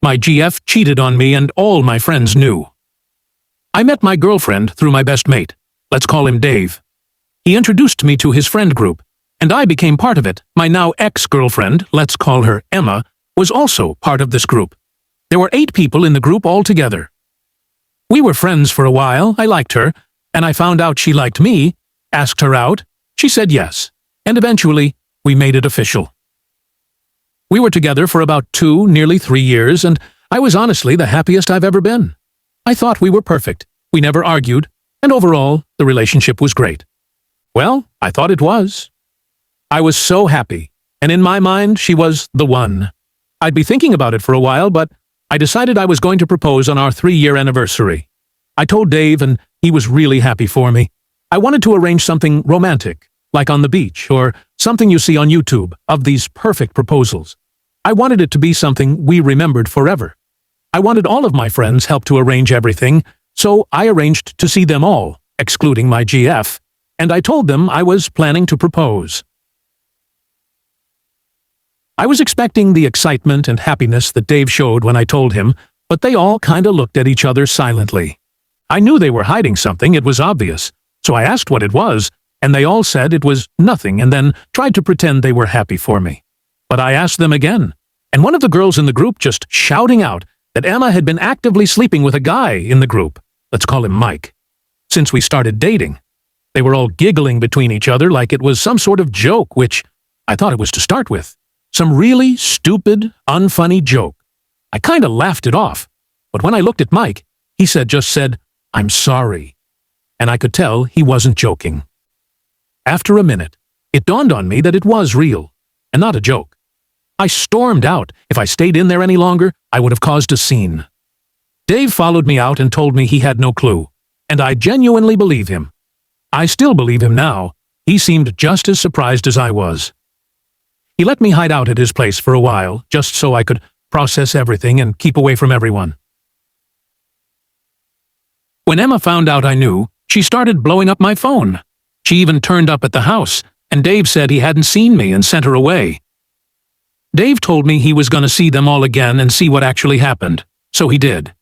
My GF cheated on me and all my friends knew. I met my girlfriend through my best mate. Let's call him Dave. He introduced me to his friend group, and I became part of it. My now ex-girlfriend, let's call her Emma, was also part of this group. There were 8 people in the group altogether. We were friends for a while. I liked her, and I found out she liked me, asked her out. She said yes, and eventually we made it official. We were together for about 2, nearly 3 years, and I was honestly the happiest I've ever been. I thought we were perfect. We never argued, and overall, the relationship was great. Well, I thought it was. I was so happy, and in my mind, she was the one. I'd be thinking about it for a while, but I decided I was going to propose on our 3-year anniversary. I told Dave, and he was really happy for me. I wanted to arrange something romantic, like on the beach, or something you see on YouTube, of these perfect proposals. I wanted it to be something we remembered forever. I wanted all of my friends help to arrange everything, so I arranged to see them all, excluding my GF, and I told them I was planning to propose. I was expecting the excitement and happiness that Dave showed when I told him, but they all kinda looked at each other silently. I knew they were hiding something, it was obvious, so I asked what it was, and they all said it was nothing and then tried to pretend they were happy for me. But I asked them again, and one of the girls in the group just shouting out that Emma had been actively sleeping with a guy in the group, let's call him Mike, since we started dating. They were all giggling between each other like it was some sort of joke, which I thought it was to start with. Some really stupid, unfunny joke. I kinda laughed it off, but when I looked at Mike, he just said, "I'm sorry." And I could tell he wasn't joking. After a minute, it dawned on me that it was real, and not a joke. I stormed out. If I stayed in there any longer, I would have caused a scene. Dave followed me out and told me he had no clue, and I genuinely believe him. I still believe him now. He seemed just as surprised as I was. He let me hide out at his place for a while, just so I could process everything and keep away from everyone. When Emma found out I knew, she started blowing up my phone. She even turned up at the house, and Dave said he hadn't seen me and sent her away. Dave told me he was going to see them all again and see what actually happened, so he did.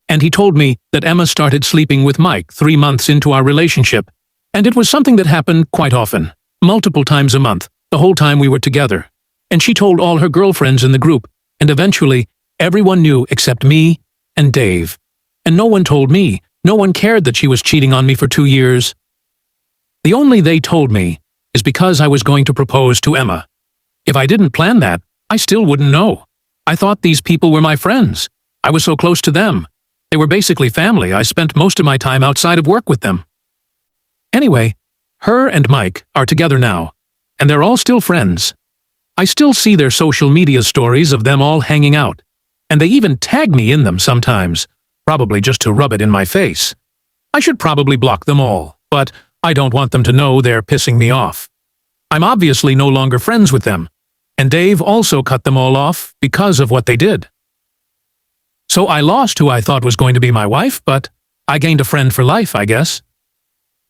And he told me that Emma started sleeping with Mike 3 months into our relationship, and it was something that happened quite often, multiple times a month, the whole time we were together. And she told all her girlfriends in the group, and eventually everyone knew except me and Dave. And no one told me. No one cared that she was cheating on me for 2 years. The only they told me is because I was going to propose to Emma. If I didn't plan that, I still wouldn't know. I thought these people were my friends. I was so close to them. They were basically family. I spent most of my time outside of work with them. Anyway, her and Mike are together now, and they're all still friends. I still see their social media stories of them all hanging out, and they even tag me in them sometimes, probably just to rub it in my face. I should probably block them all, but I don't want them to know they're pissing me off. I'm obviously no longer friends with them, and Dave also cut them all off because of what they did. So I lost who I thought was going to be my wife, but I gained a friend for life, I guess.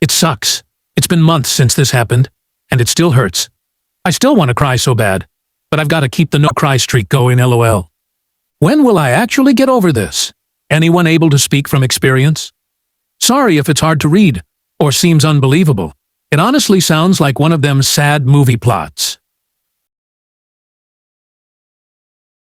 It sucks. It's been months since this happened, and it still hurts. I still want to cry so bad, but I've got to keep the no-cry streak going, LOL. When will I actually get over this? Anyone able to speak from experience? Sorry if it's hard to read, or seems unbelievable. It honestly sounds like one of them sad movie plots.